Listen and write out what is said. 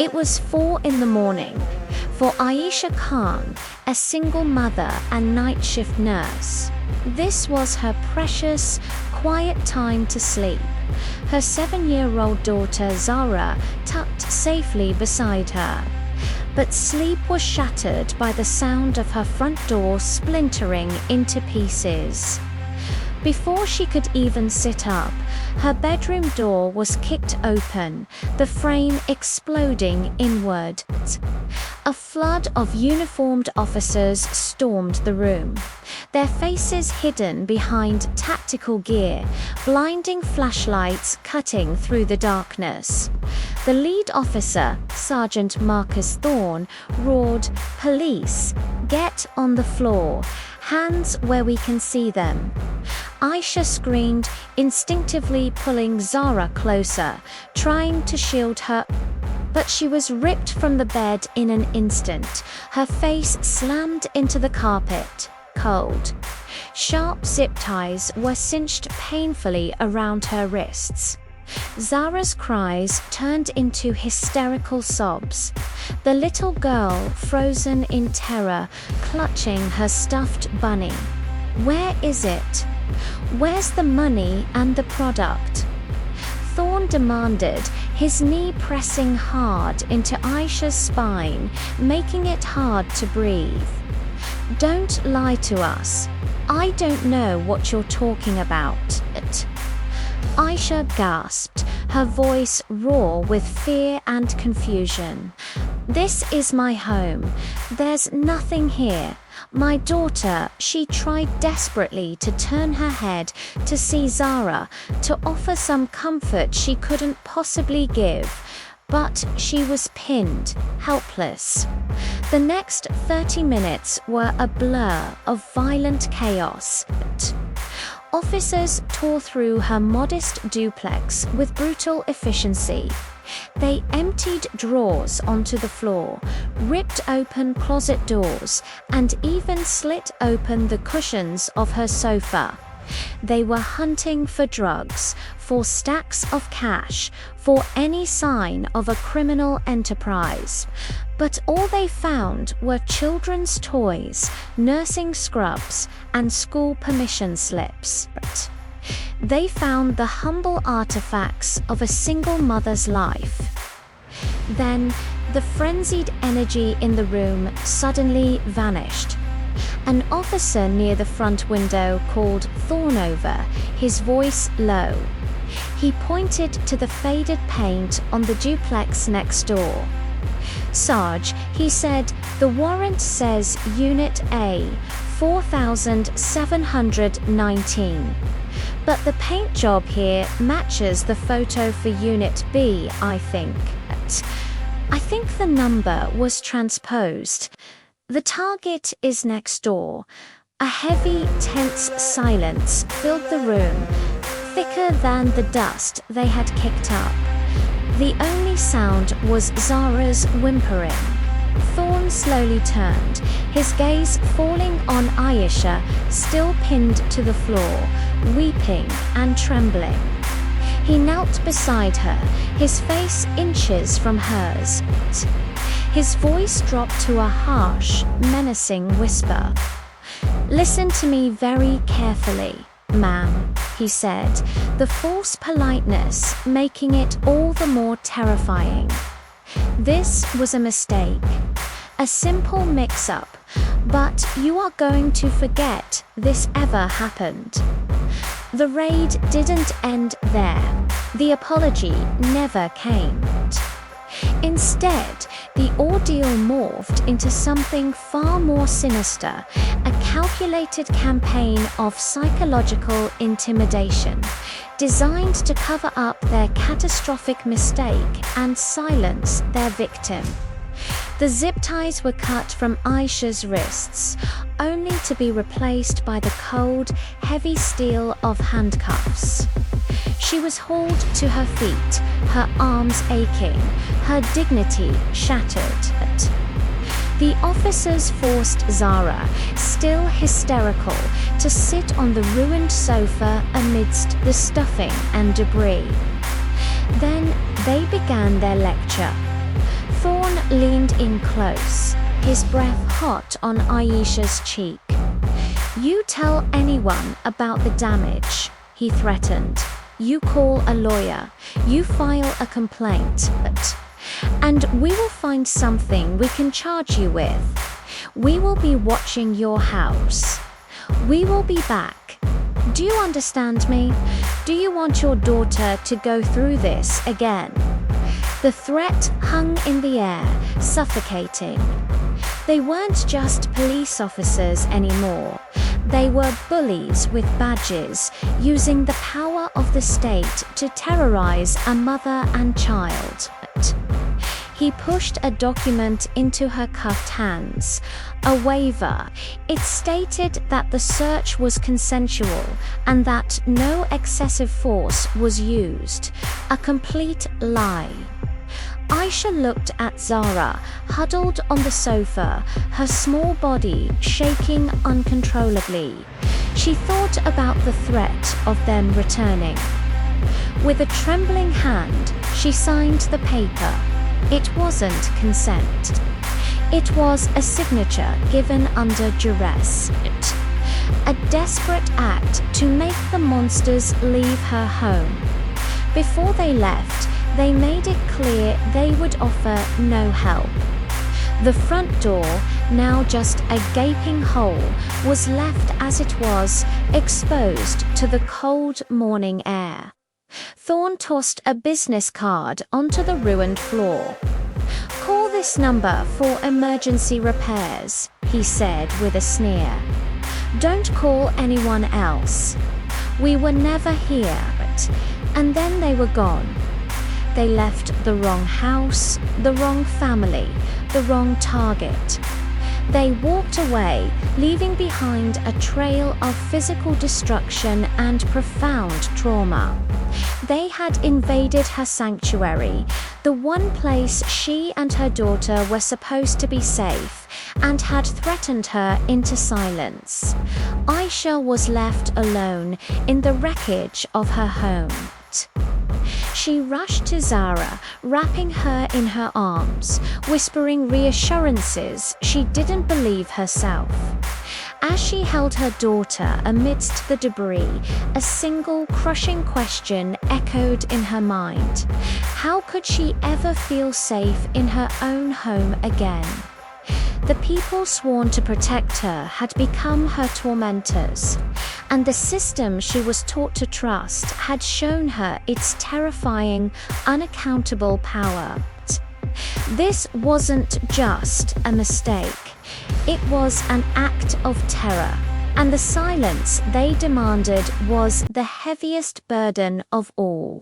It was 4 in the morning for Aisha Khan, a single mother and night shift nurse. This was her precious, quiet time to sleep. Her 7-year-old daughter Zara tucked safely beside her. But sleep was shattered by the sound of her front door splintering into pieces. Before she could even sit up, her bedroom door was kicked open, the frame exploding inward. A flood of uniformed officers stormed the room, their faces hidden behind tactical gear, blinding flashlights cutting through the darkness. The lead officer, Sergeant Marcus Thorne, roared, "Police, get on the floor, hands where we can see them." Aisha screamed, instinctively pulling Zara closer, trying to shield her. But she was ripped from the bed in an instant, her face slammed into the carpet, cold. Sharp zip ties were cinched painfully around her wrists. Zara's cries turned into hysterical sobs. The little girl, frozen in terror, clutching her stuffed bunny. "Where is it? Where's the money and the product?" Thorne demanded, his knee pressing hard into Aisha's spine, making it hard to breathe. "Don't lie to us. I don't know what you're talking about." Aisha gasped, her voice raw with fear and confusion. "This is my home. There's nothing here. My daughter," she tried desperately to turn her head to see Zara, to offer some comfort she couldn't possibly give. But she was pinned, helpless. The next 30 minutes were a blur of violent chaos. Officers tore through her modest duplex with brutal efficiency. They emptied drawers onto the floor, ripped open closet doors, and even slit open the cushions of her sofa. They were hunting for drugs, for stacks of cash, for any sign of a criminal enterprise. But all they found were children's toys, nursing scrubs, and school permission slips. They found the humble artifacts of a single mother's life. Then, the frenzied energy in the room suddenly vanished. An officer near the front window called Thorne over, his voice low. He pointed to the faded paint on the duplex next door. "Sarge," he said, "the warrant says Unit A, 4719. But the paint job here matches the photo for Unit B, I think. I think the number was transposed. The target is next door." A heavy, tense silence filled the room, thicker than the dust they had kicked up. The only sound was Zara's whimpering. Thorne slowly turned, his gaze falling on Aisha, still pinned to the floor, weeping and trembling. He knelt beside her, his face inches from hers. His voice dropped to a harsh, menacing whisper. "Listen to me very carefully, ma'am," he said, the false politeness making it all the more terrifying. "This was a mistake, a simple mix-up, but you are going to forget this ever happened." The raid didn't end there. The apology never came. Instead, the ordeal morphed into something far more sinister, a calculated campaign of psychological intimidation, designed to cover up their catastrophic mistake and silence their victim. The zip ties were cut from Aisha's wrists, only to be replaced by the cold, heavy steel of handcuffs. She was hauled to her feet, her arms aching, her dignity shattered. The officers forced Zara, still hysterical, to sit on the ruined sofa amidst the stuffing and debris. Then they began their lecture. Thorne leaned in close, his breath hot on Aisha's cheek. "You tell anyone about the damage," he threatened. "You call a lawyer, you file a complaint, and we will find something we can charge you with. We will be watching your house. We will be back. Do you understand me? Do you want your daughter to go through this again?" The threat hung in the air, suffocating. They weren't just police officers anymore. They were bullies with badges, using the power of the state to terrorize a mother and child. He pushed a document into her cuffed hands, a waiver. It stated that the search was consensual and that no excessive force was used. A complete lie. Aisha looked at Zara, huddled on the sofa, her small body shaking uncontrollably. She thought about the threat of them returning. With a trembling hand, she signed the paper. It wasn't consent. It was a signature given under duress. A desperate act to make the monsters leave her home. Before they left, they made it clear they would offer no help. The front door, now just a gaping hole, was left as it was, exposed to the cold morning air. Thorne tossed a business card onto the ruined floor. "Call this number for emergency repairs," he said with a sneer. "Don't call anyone else. We were never here." And then they were gone. They left the wrong house, the wrong family, the wrong target. They walked away, leaving behind a trail of physical destruction and profound trauma. They had invaded her sanctuary, the one place she and her daughter were supposed to be safe, and had threatened her into silence. Aisha was left alone in the wreckage of her home. She rushed to Zara, wrapping her in her arms, whispering reassurances she didn't believe herself. As she held her daughter amidst the debris, a single crushing question echoed in her mind. How could she ever feel safe in her own home again? The people sworn to protect her had become her tormentors, and the system she was taught to trust had shown her its terrifying, unaccountable power. This wasn't just a mistake. It was an act of terror, and the silence they demanded was the heaviest burden of all.